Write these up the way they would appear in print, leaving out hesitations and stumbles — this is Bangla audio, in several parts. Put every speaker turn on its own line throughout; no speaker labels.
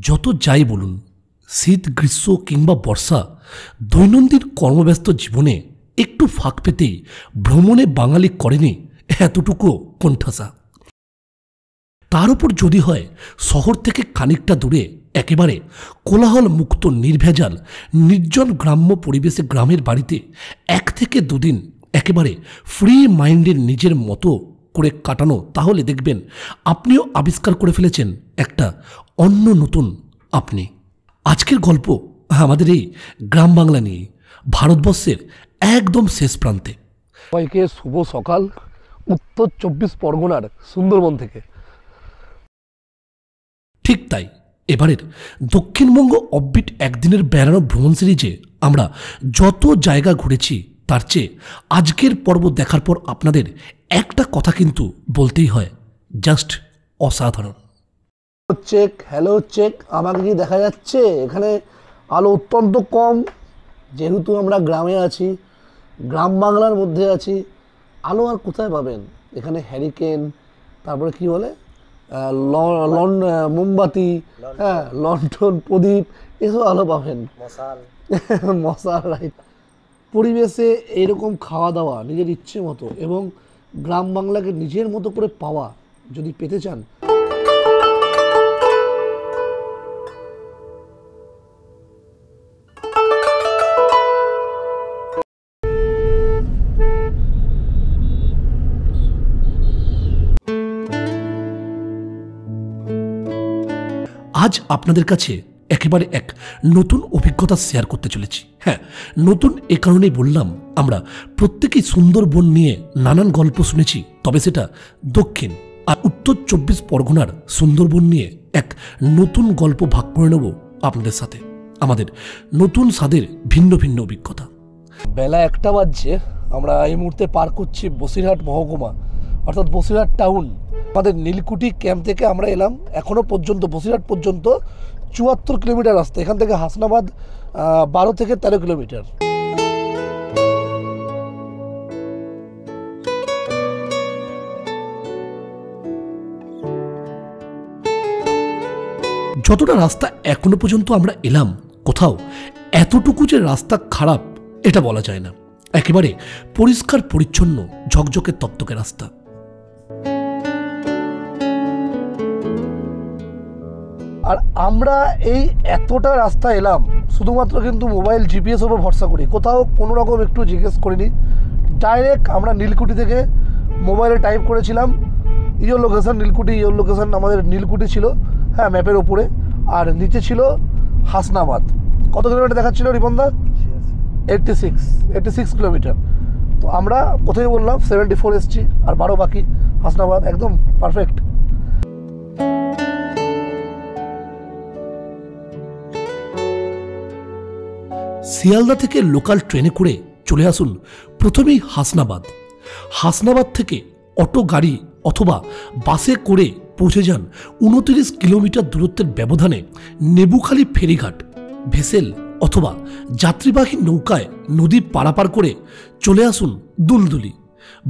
যত যাই বলুন, শীত, গ্রীষ্ম কিংবা বর্ষা, দৈনন্দিন কর্মব্যস্ত জীবনে একটু ফাঁক পেতেই ভ্রমণে বাঙালি করেনি এতটুকু কোণঠাসা। তার উপর যদি হয় শহর থেকে খানিকটা দূরে একেবারে কোলাহল মুক্ত নির্ভেজাল নির্জন গ্রাম্য পরিবেশে গ্রামের বাড়িতে 1 থেকে 2 দিন একেবারে ফ্রি মাইন্ডের নিজের মতো করে কাটানো, তাহলে দেখবেন আপনিও আবিষ্কার করে ফেলেছেন একটা অন্য নতুন আপনি। আজকের গল্প আমাদের এই গ্রাম বাংলা নিয়ে, ভারতবর্ষের একদম শেষ প্রান্তে।
সবাইকে শুভ সকাল উত্তর 24 পরগনার সুন্দরবন থেকে।
ঠিক তাই, এবারের দক্ষিণবঙ্গ অফবিট একদিনের বেড়ানো ভ্রমণ সিরিজে আমরা যত জায়গা ঘুরেছি তার চেয়ে আজকের পর্ব দেখার পর আপনাদের একটা কথা কিন্তু বলতেই হয়, জাস্ট অসাধারণ।
চেক, হ্যালো চেক, আমাকে কি দেখা যাচ্ছে? এখানে আলো অত্যন্ত কম, যেহেতু আমরা গ্রামে আছি, গ্রাম বাংলার মধ্যে আছি। আলো আর কোথায় পাবেন? এখানে হ্যারিকেন, তারপরে কি বলে মোমবাতি, হ্যাঁ, লন্ঠন, প্রদীপ, এসব আলো পাবেন, মশাল রাইট। পরিবেশে এইরকম খাওয়া দাওয়া নিজের ইচ্ছে মতো এবং গ্রাম বাংলাকে নিজের মতো করে পাওয়া যদি পেতে চান,
আজ আপনাদের কাছে একেবারে এক নতুন অভিজ্ঞতা শেয়ার করতে চলেছি। হ্যাঁ, নতুন এ কারণেই বললাম, আমরা প্রত্যেকেই সুন্দরবন নিয়ে নানান গল্প শুনেছি, তবে সেটা দক্ষিণ আর উত্তর 24 পরগনার সুন্দরবন নিয়ে এক নতুন গল্প ভাগ করে নেব আপনাদের সাথে, আমাদের নতুন স্বাদের ভিন্ন ভিন্ন অভিজ্ঞতা।
বেলা 1টা বাজছে, আমরা এই মুহূর্তে পার করছি বসিরহাট মহকুমা, অর্থাৎ বসিরহাট টাউন। আমাদের নীলকুঠি ক্যাম্প থেকে আমরা এলাম, এখনও পর্যন্ত বসিরহাট পর্যন্ত 74 কিলোমিটার রাস্তা। এখান থেকে হাসনাবাদ 12 থেকে 13 কিলোমিটার।
যতটা রাস্তা এখনো পর্যন্ত আমরা এলাম, কোথাও এতটুকু যে রাস্তা খারাপ এটা বলা যায় না। একেবারে পরিষ্কার পরিচ্ছন্ন ঝকঝকে তকতকে রাস্তা।
আর আমরা এই এতটা রাস্তা এলাম শুধুমাত্র কিন্তু মোবাইল জিপিএস ওপর ভরসা করি, কোথাও কোনো রকম একটু জিজ্ঞেস করিনি। ডাইরেক্ট আমরা নীলকুঠি থেকে মোবাইলে টাইপ করেছিলাম your location Nilkuthi, your location আমাদের নীলকুঠি ছিল, হ্যাঁ, ম্যাপের ওপরে, আর নিচে ছিল হাসনাবাদ। কত কিলোমিটার দেখাচ্ছিল রিপনদা? 86 কিলোমিটার। তো আমরা কোথায় বললাম 74 এসছি, আর 12 বাকি হাসনাবাদ, একদম পারফেক্ট।
শিয়ালদা থেকে লোকাল ট্রেনে করে চলে আসুন প্রথমেই হাসনাবাদ। হাসনাবাদ থেকে অটো গাড়ি অথবা বাসে করে পৌঁছে যান 29 কিলোমিটার দূরত্বের ব্যবধানে নেবুখালী ফেরিঘাট। ভেসেল অথবা যাত্রীবাহী নৌকায় নদী পারাপার করে চলে আসুন দুলদুলি।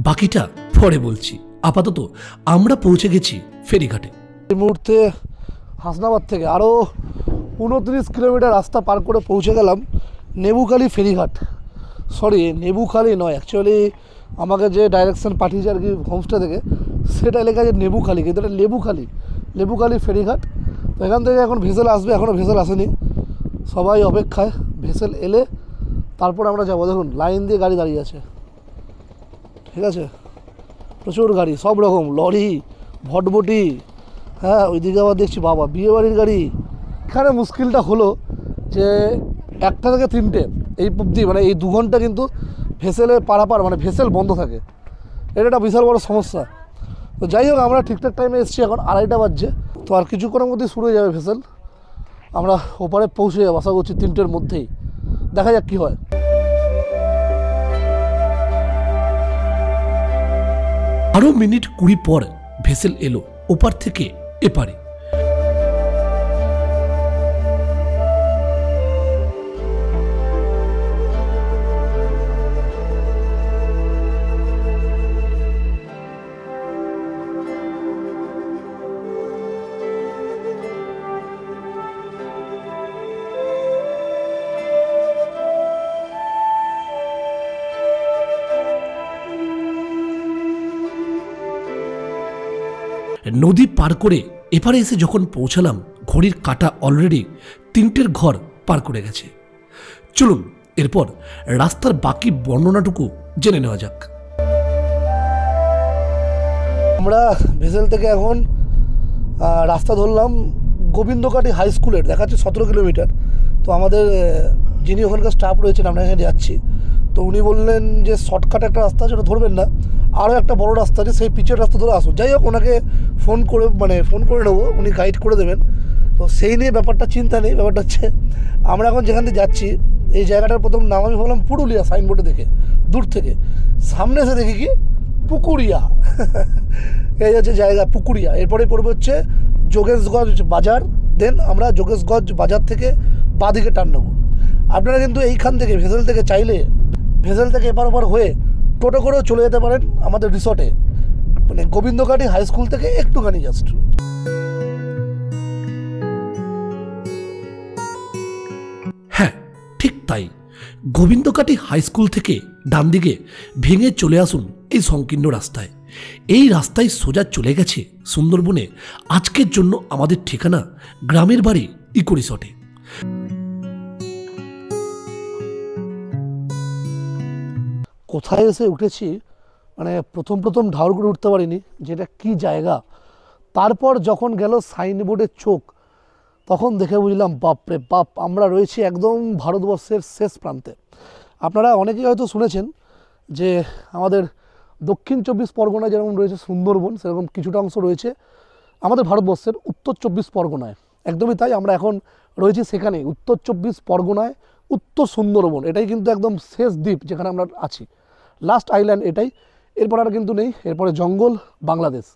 বাকিটা পরে বলছি, আপাতত আমরা পৌঁছে গেছি ফেরিঘাটে।
এই মুহূর্তে হাসনাবাদ থেকে আরও 29 কিলোমিটার রাস্তা পার করে পৌঁছে গেলাম নেবুখালী ফেরিঘাট। সরি, নেবুখালী নয়, অ্যাকচুয়ালি আমাকে যে ডাইরেকশন পাঠিয়েছে আর কি হোমস্টে থেকে, সেটা লেখা আছে নেবুখালী, কিন্তু এটা লেবুখালী ফেরিঘাট। তো এখান থেকে এখন ভেসেল আসবে, এখনও ভেসেল আসেনি, সবাই অপেক্ষায়। ভেসেল এলে তারপর আমরা যাবো। দেখুন লাইন দিয়ে গাড়ি দাঁড়িয়ে আছে, ঠিক আছে, প্রচুর গাড়ি, সব রকম, লরি, ভটভটি, হ্যাঁ, ওইদিকে আবার দেখছি বাবা বিয়েবাড়ির গাড়ি। এখানে মুশকিলটা হলো যে 1টা থেকে 3টে এই অবধি, মানে এই 2 ঘন্টা কিন্তু ভেসেলে পারাপার, মানে ভেসেল বন্ধ থাকে। এটা একটা বিশাল বড় সমস্যা। তো যাই হোক, আমরা ঠিকঠাক টাইমে এসেছি, এখন 2:30 বাজছে। তো আর কিছুক্ষণের মধ্যেই শুরু হয়ে যাবে ভেসেল, আমরা ওপারে পৌঁছে যাবো আশা করছি 3টের মধ্যেই। দেখা যাক কী হয়।
আরও মিনিট 20 পর ভেসেল এলো ওপার থেকে এপারে। নদী পার করে এপারে এসে যখন পৌঁছালাম, ঘড়ির কাঁটা অলরেডি 3টের ঘর পার করে গেছে। চলুন এরপর রাস্তার বাকি বর্ণনাটুকু জেনে নেওয়া যাক।
আমরা ভেসেল থেকে এখন রাস্তা ধরলাম গোবিন্দকাটি হাই স্কুলের, দেখাচ্ছে 17 কিলোমিটার। তো আমাদের যিনি ওখানকার স্টাফ রয়েছেন, আমরা এখানে যাচ্ছি, তো উনি বললেন যে শর্টকাট একটা রাস্তা আছে, ওটা ধরবেন না, আরও একটা বড় রাস্তা আছে, সেই পিচের রাস্তা ধরে আসুন। যাই হোক, ওনাকে ফোন করে নেবো, উনি গাইড করে দেবেন। তো সেই নিয়ে ব্যাপারটা চিন্তা নেই। ব্যাপারটা হচ্ছে আমরা এখন যেখান থেকে যাচ্ছি, এই জায়গাটার প্রথম নাম আমি ভাবলাম পুরুলিয়া, সাইনবোর্ডে দেখে দূর থেকে। সামনে এসে দেখি কি পুকুরিয়া। এই হচ্ছে জায়গা পুকুরিয়া। এরপরে পড়বে হচ্ছে যোগেশগঞ্জ বাজার। দেন আমরা যোগেশগঞ্জ বাজার থেকে বাঁদিকে টান নেব। আপনারা কিন্তু এইখান থেকে ভেসেল থেকে চাইলে ভেসেল থেকে এপার ওপার হয়ে টোটো করেও চলে যেতে পারেন আমাদের রিসর্টে, মানে গোবিন্দকাটি হাই স্কুল থেকে একটুখানি জাস্ট।
হ্যাঁ, ঠিক তাই। গোবিন্দকাটি হাই স্কুল থেকে ডান দিকে ভেঙে চলে আসুন এই সংকীর্ণ রাস্তায়। এই রাস্তায় সোজা চলে গেছে সুন্দরবনে। আজকের জন্য আমাদের ঠিকানা গ্রামের বাড়ি ইকো রিসর্টে।
কোথায় এসে উঠেছি, মানে প্রথম ঢাউর করে উঠতে পারিনি যেটা কি জায়গা। তারপর যখন গেল সাইনবোর্ডের চোখ, তখন দেখে বুঝলাম বাপরে বাপ, আমরা রয়েছি একদম ভারতবর্ষের শেষ প্রান্তে। আপনারা অনেকেই হয়তো শুনেছেন যে আমাদের দক্ষিণ 24 পরগনায় যেরকম রয়েছে সুন্দরবন, সেরকম কিছুটা অংশ রয়েছে আমাদের ভারতবর্ষের উত্তর 24 পরগনায়। একদমই তাই, আমরা এখন রয়েছি সেখানেই, উত্তর 24 পরগনায় উত্তর সুন্দরবন। এটাই কিন্তু একদম শেষ দ্বীপ যেখানে আমরা আছি, লাস্ট আইল্যান্ড এটাই। এরপর আর কিন্তু নেই, এরপরে জঙ্গল, বাংলাদেশ।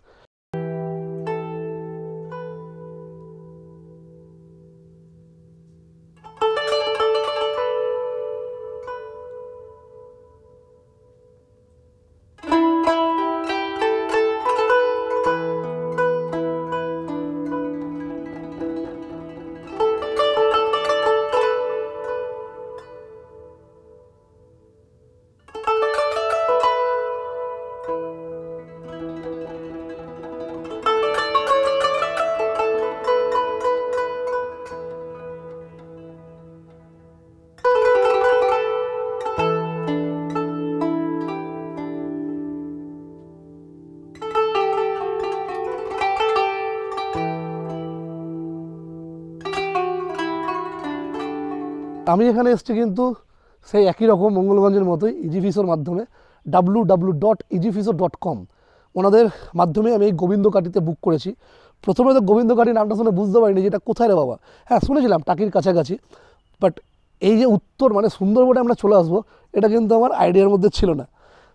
আমি এখানে এসেছি কিন্তু সেই একই রকম মঙ্গলগঞ্জের মতোই, ইজিফিসোর মাধ্যমে, www.easyfiso.com ওনাদের মাধ্যমে আমি এই গোবিন্দকাটিতে বুক করেছি। প্রথমে তো গোবিন্দকাটি নামটা শুনে বুঝতে পারিনি যে এটা কোথায় রে বাবা। হ্যাঁ, শুনেছিলাম টাকির কাছাকাছি, বাট এই যে উত্তর মানে সুন্দরবনে আমরা চলে আসবো, এটা কিন্তু আমার আইডিয়ার মধ্যে ছিল না।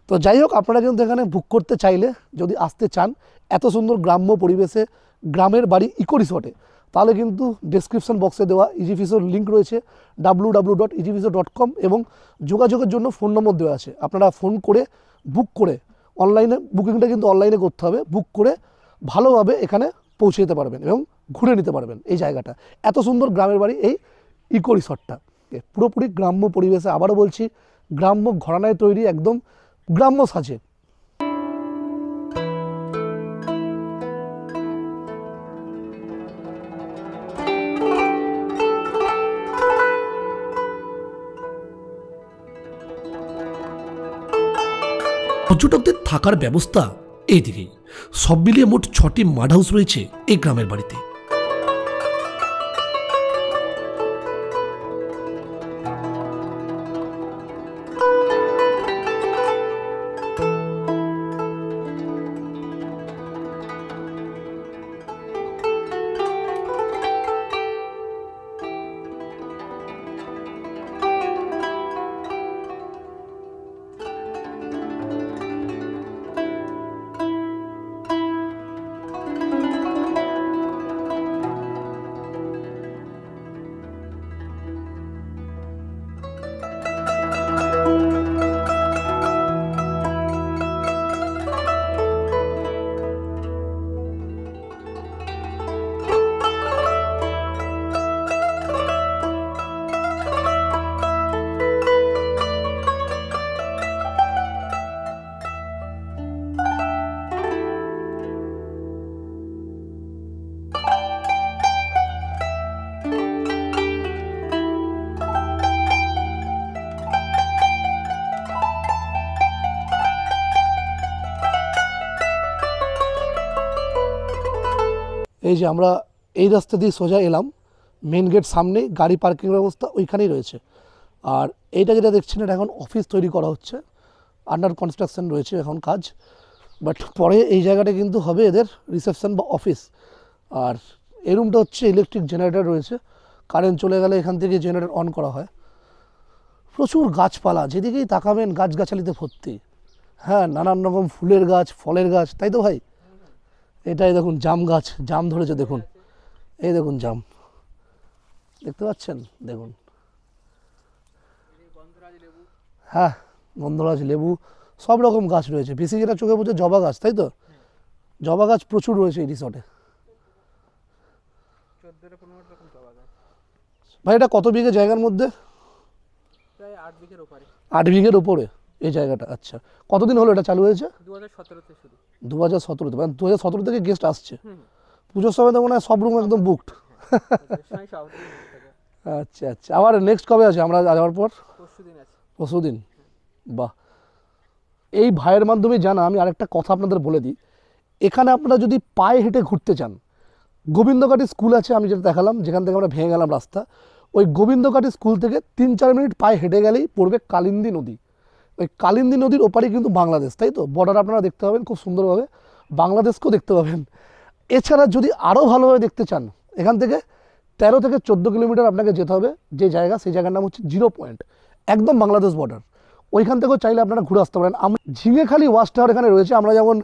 তো যাই হোক, আপনারা কিন্তু এখানে বুক করতে চাইলে, যদি আসতে চান এত সুন্দর গ্রাম্য পরিবেশে, গ্রামের বাড়ি ইকো রিসর্টে, তাহলে কিন্তু ডেসক্রিপশন বক্সে দেওয়া ইজিফিসোর লিঙ্ক রয়েছে www.easyfiso.com, এবং যোগাযোগের জন্য ফোন নম্বর দেওয়া আছে। আপনারা ফোন করে বুক করে, অনলাইনে বুকিংটা কিন্তু অনলাইনে করতে হবে, বুক করে ভালোভাবে এখানে পৌঁছে যেতে পারবেন এবং ঘুরে নিতে পারবেন এই জায়গাটা। এত সুন্দর গ্রামের বাড়ি এই ইকো রিসর্টটা, পুরোপুরি গ্রাম্য পরিবেশে। আবারও বলছি, গ্রাম্য ঘরানায় তৈরি, একদম গ্রাম্য সাজে।
পর্যটকদের থাকার ব্যবস্থা এইদিকেই। সব মিলিয়ে মোট 6টি মাড হাউস রয়েছে এই গ্রামের বাড়িতে।
এই যে আমরা এই রাস্তা দিয়ে সোজা এলাম, মেন গেট সামনেই, গাড়ি পার্কিং ব্যবস্থা ওইখানেই রয়েছে। আর এইটা যেটা দেখছেন এটা এখন অফিস তৈরি করা হচ্ছে, আন্ডার কনস্ট্রাকশন রয়েছে এখন কাজ, বাট পরে এই জায়গাটা কিন্তু হবে এদের রিসেপশন বা অফিস। আর এই রুমটা হচ্ছে ইলেকট্রিক জেনারেটর রয়েছে, কারেন্ট চলে গেলে এখান থেকে জেনারেটর অন করা হয়। প্রচুর গাছপালা, যেদিকেই তাকাবেন গাছগাছালিতে ভর্তি। হ্যাঁ, নানান রকম ফুলের গাছ, ফলের গাছ, তাই তো ভাই? এটাই দেখুন জাম গাছ, জাম ধরেছে দেখুন, এই দেখুন জাম দেখতে পাচ্ছেন, দেখুন। হ্যাঁ, গন্ধরাজ লেবু, সব রকম গাছ রয়েছে। বেশি যেটা চোখে পড়ছে জবা গাছ, তাই তো? জবা গাছ প্রচুর রয়েছে এই রিসর্টে। ভাই এটা কত বিঘে জায়গার মধ্যে?
প্রায় 8 বিঘের উপরে।
8 বিঘের উপরে এই জায়গাটা। আচ্ছা, কতদিন হলো এটা চালু হয়েছে?
2017 শুরু।
2017 মানে 2017 থেকে গেস্ট আসছে। পুজোর সময় তো মনে হয় সব রুম একদম বুকড। আচ্ছা আচ্ছা, আবার নেক্সট কবে আছে আমরা যাওয়ার পর?
পরশুদিন আছে।
পরশুদিন? বাহ। এই ভাইয়ের মাধ্যমে জানা আমি আরেকটা কথা আপনাদের বলে দিই, এখানে আপনারা যদি পায়ে হেঁটে ঘুরতে চান, গোবিন্দকাটি স্কুল আছে আমি যেটা দেখালাম, যেখান থেকে আমরা ভেঙে গেলাম রাস্তা, ওই গোবিন্দকাটি স্কুল থেকে 3-4 মিনিট পায়ে হেঁটে গেলেই পড়বে কালিন্দী নদী। ওই কালিন্দী নদীর ওপারে কিন্তু বাংলাদেশ, তাই তো? বর্ডার আপনারা দেখতে পাবেন খুব সুন্দরভাবে, বাংলাদেশকেও দেখতে পাবেন। এছাড়া যদি আরও ভালোভাবে দেখতে চান, এখান থেকে 13 থেকে 14 কিলোমিটার আপনাকে যেতে হবে যে জায়গা, সেই জায়গার নাম হচ্ছে 0 পয়েন্ট, একদম বাংলাদেশ বর্ডার। ওইখান থেকেও চাইলে আপনারা ঘুরে আসতে পারেন। ঝিঙেখালি ওয়াচ টাওয়ার এখানে রয়েছে। আমরা যেমন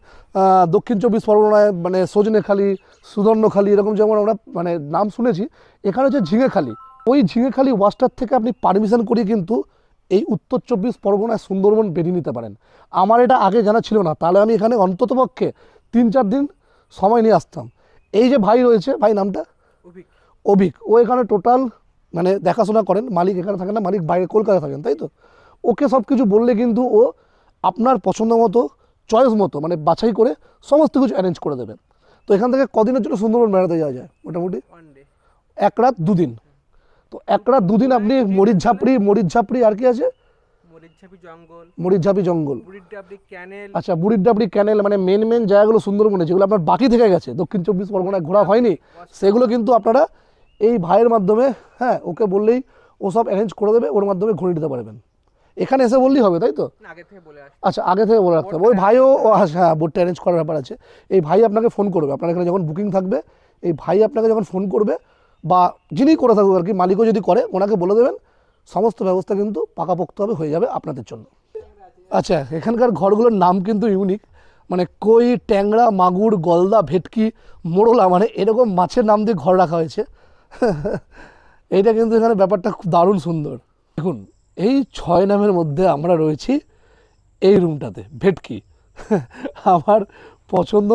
দক্ষিণ 24 পরগনায় মানে সজনেখালি, সুদর্ণখালি এরকম যেমন আমরা মানে নাম শুনেছি, এখানে হচ্ছে ঝিঙেখালি। ওই ঝিঙেখালি ওয়াচ টাওয়ার থেকে আপনি পারমিশন করিয়ে কিন্তু এই উত্তর 24 পরগনায় সুন্দরবন বেরিয়ে নিতে পারেন। আমার এটা আগে জানা ছিল না, তাহলে আমি এখানে অন্ততপক্ষে 3-4 দিন সময় নিয়ে আসতাম। এই যে ভাই রয়েছে, ভাই নামটা? অভিক। ও এখানে টোটাল মানে দেখাশোনা করেন, মালিক এখানে থাকেন না, মালিক বাইরে কলকাতা থাকেন, তাই তো? ওকে সব কিছু বললে কিন্তু ও আপনার পছন্দ মতো, চয়েস মতো মানে বাছাই করে সমস্ত কিছু অ্যারেঞ্জ করে দেবেন। তো এখান থেকে কদিনের জন্য সুন্দরবন বেড়াতে যাওয়া যায়? মোটামুটি 1 রাত 2 দিন। তো 1 রাত 2 দিন আপনি মরিচঝাপড়ি আর কি আছে? মরিচঝাপি জঙ্গল, আচ্ছা বুড়িরডাবড়ি ক্যানেল, মানে মেন জায়গাগুলো সুন্দরবনে যেগুলো আপনার বাকি থেকে গেছে, দক্ষিণ 24 পরগনায় ঘোরা হয়নি, সেগুলো কিন্তু আপনারা এই ভাইয়ের মাধ্যমে, হ্যাঁ ওকে বললেই ও সব অ্যারেঞ্জ করে দেবে, ওর মাধ্যমে ঘুরে নিতে পারবেন। এখানে এসে বললেই হবে, তাই তো? আচ্ছা, আগে থেকে বলে রাখতে হবে। ওই ভাইও, হ্যাঁ বোটটা অ্যারেঞ্জ করার ব্যাপার আছে। এই ভাই আপনাকে ফোন করবে, আপনার এখানে যখন বুকিং থাকবে এই ভাই আপনাকে যখন ফোন করবে, বা যিনি করে থাকুক আর কি, মালিকও যদি করে, ওনাকে বলে দেবেন, সমস্ত ব্যবস্থা কিন্তু পাকাপোক্তভাবে হয়ে যাবে আপনাদের জন্য। আচ্ছা, এখানকার ঘরগুলোর নাম কিন্তু ইউনিক, মানে কই, ট্যাংরা, মাগুর, গলদা, ভেটকি, মোড়লা, মানে এরকম মাছের নাম দিয়ে ঘর রাখা হয়েছে। এইটা কিন্তু এখানে ব্যাপারটা খুব দারুণ সুন্দর। দেখুন, এই 6 নামের মধ্যে আমরা রয়েছি এই রুমটাতে, ভেটকি। আমার পছন্দ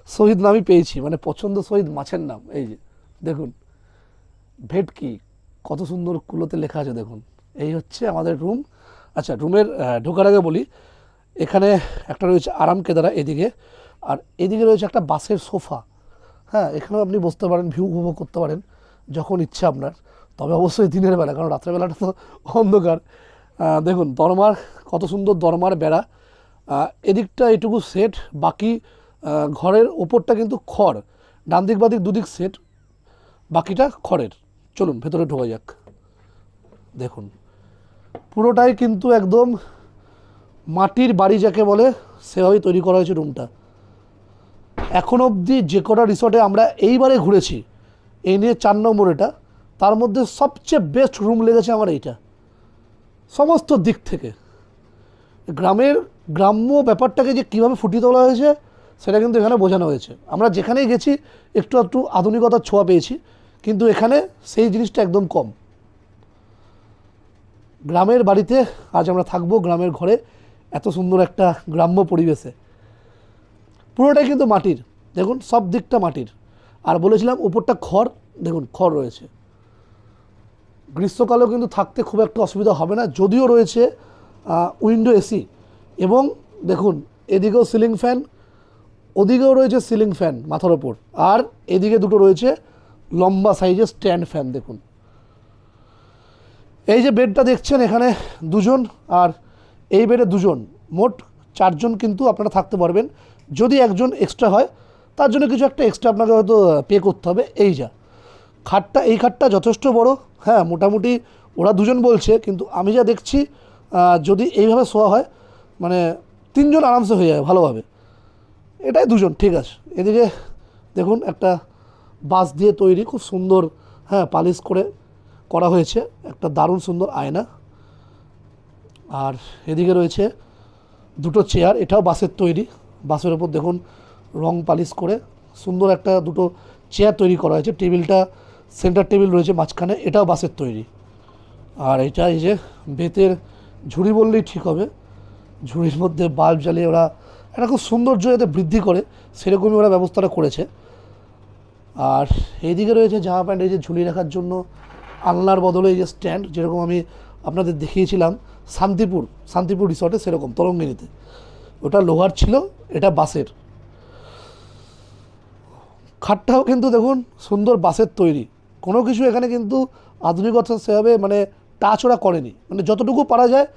শহীদ নামই পেয়েছি, মানে পছন্দ শহীদ মাছের নাম। এই যে দেখুন ভেটকি, কত সুন্দর কুলোতে লেখা আছে দেখুন। এই হচ্ছে আমাদের রুম। আচ্ছা, রুমের ঢোকার আগে বলি, এখানে একটা রয়েছে আরাম কেদারা এদিকে, আর এদিকে রয়েছে একটা বাসের সোফা। হ্যাঁ, এখানেও আপনি বসতে পারেন, ভিউ উপভোগ করতে পারেন যখন ইচ্ছা আপনার, তবে অবশ্যই দিনের বেলা, কারণ রাত্রেবেলাটা তো অন্ধকার। দেখুন দরমার, কত সুন্দর দরমার বেড়া, এদিকটা এটুকু সেট, বাকি ঘরের ওপরটা কিন্তু খড়, ডান দিক বাদিক দুদিক সেট, বাকিটা খড়ের। চলুন ভেতরে ঢোকা যাক। দেখুন পুরোটাই কিন্তু একদম মাটির বাড়ি যাকে বলে, সেভাবেই তৈরি করা হয়েছে রুমটা। এখন অবধি যে কটা রিসর্টে আমরা এইবারে ঘুরেছি, এই নিয়ে 4 নম্বর এটা, তার মধ্যে সবচেয়ে বেস্ট রুম লেগেছে আমার এইটা, সমস্ত দিক থেকে। গ্রাম্য ব্যাপারটাকে যে কীভাবে ফুটিয়ে তোলা হয়েছে সেটা কিন্তু এখানে বোঝানো হয়েছে। আমরা যেখানেই গেছি একটু আধুনিকতার ছোঁয়া পেয়েছি, কিন্তু এখানে সেই জিনিসটা একদম কম। গ্রামের বাড়িতে আজ আমরা থাকবো, গ্রামের ঘরে, এত সুন্দর একটা গ্রাম্য পরিবেশে। পুরোটাই কিন্তু মাটির, দেখুন সব দিকটা মাটির। আর বলেছিলাম উপরটা খড়, দেখুন খড় রয়েছে। গ্রীষ্মকালেও কিন্তু থাকতে খুব একটা অসুবিধা হবে না, যদিও রয়েছে উইন্ডো এসি, এবং দেখুন এদিকেও সিলিং ফ্যান, ওদিকেও রয়েছে সিলিং ফ্যান মাথার ওপর, আর এদিকে দুটো রয়েছে লম্বা সাইজের স্ট্যান্ড ফ্যান। দেখুন এই যে বেডটা দেখছেন, এখানে 2 জন, আর এই বেডে 2 জন, মোট 4 জন কিন্তু আপনারা থাকতে পারবেন। যদি একজন এক্সট্রা হয় তার জন্য কিছু একটা এক্সট্রা আপনাকে হয়তো পে করতে হবে। এই এই খাটটা যথেষ্ট বড়, হ্যাঁ মোটামুটি ওরা দুজন বলছে, কিন্তু আমি যা দেখছি যদি এইভাবে শোয়া হয় মানে 3 জন আরামসে হয়ে যাবে ভালোভাবে। এটাই 2 জন ঠিক আছে। এদিকে দেখুন একটা বাঁশ দিয়ে তৈরি খুব সুন্দর, হ্যাঁ পালিশ করে করা হয়েছে, একটা দারুণ সুন্দর আয়না। আর এদিকে রয়েছে 2টো চেয়ার, এটাও বাঁশের তৈরি, বাঁশের ওপর দেখুন রং পালিশ করে সুন্দর একটা 2টো চেয়ার তৈরি করা হয়েছে। টেবিলটা সেন্টার টেবিল রয়েছে মাঝখানে, এটাও বাঁশের তৈরি। আর এটা এই যে বেতের ঝুড়ি বললেই ঠিক হবে, ঝুড়ির মধ্যে বাল্ব জ্বালিয়ে ওরা একটা খুব সৌন্দর্য যাতে বৃদ্ধি করে সেরকমই ওরা ব্যবস্থাটা করেছে। আর এইদিকে রয়েছে জামা প্যান্ট এই যে ঝুলিয়ে রাখার জন্য আলনার বদলে এই যে স্ট্যান্ড, যেরকম আমি আপনাদের দেখিয়েছিলাম শান্তিপুর রিসর্টে, সেরকম তরঙ্গিনীতে ওটা লোহার ছিল, এটা বাঁশের। খাটটাও কিন্তু দেখুন সুন্দর বাঁশের তৈরি, কোনো কিছু এখানে কিন্তু আধুনিকতা সেভাবে মানে টাচ ওরা করেনি, মানে যতটুকু পারা যায়